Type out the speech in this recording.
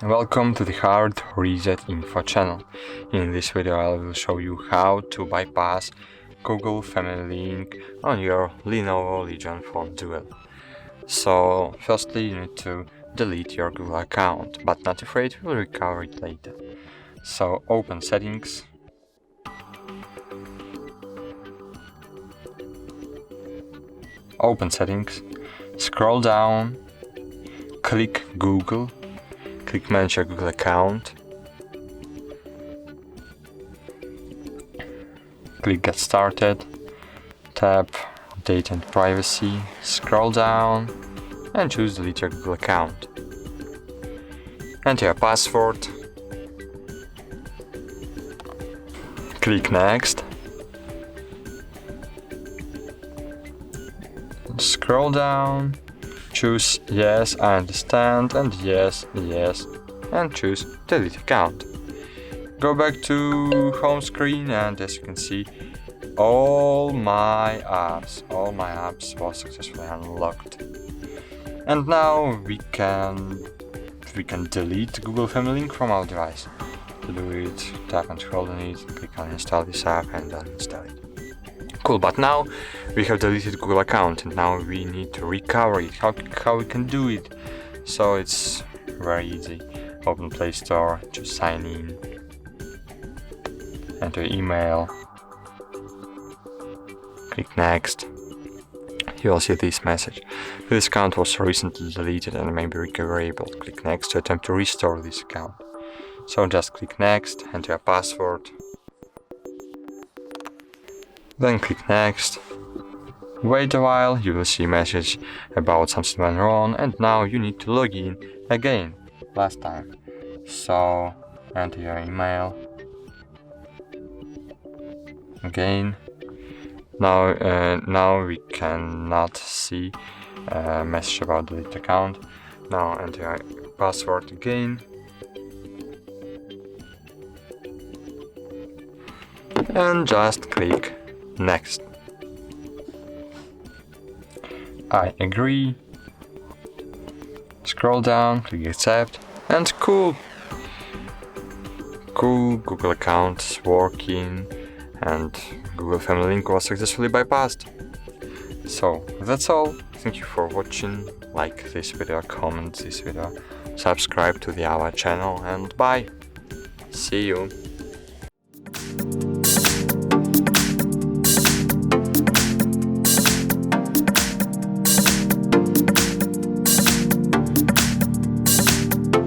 Welcome to the HardReset.Info channel. In this video I will show you how to bypass Google Family Link on your Lenovo Legion Duel. So firstly you need to delete your Google account, but not afraid, we'll recover it later. So open settings, scroll down, click Google, click manage your Google account, click get started, tap data and privacy, scroll down and choose delete your Google account. Enter your password, click next, scroll down, choose yes I understand and yes, and choose delete account. Go back to home screen and as you can see all my apps were successfully unlocked. And now we can delete Google Family Link from our device. To do it, tap and scroll on it, click on install this app and uninstall it. Cool, but now we have deleted Google account and now we need to recover it. How we can do it? So it's very easy. Open Play Store, just sign in, enter email, click next. You will see this message. This account was recently deleted and may be recoverable. Click next to attempt to restore this account. So just click next, enter a password, then click next. Wait a while, you will see a message about something went wrong and now you need to log in again, last time. So enter your email again. Now we cannot see a message about delete account. Now enter your password again. And just click next. I agree. Scroll down, click accept, and cool, Google account is working and Google Family Link was successfully bypassed. So that's all. Thank you for watching. Like this video, comment this video, subscribe to our channel, and bye. See you.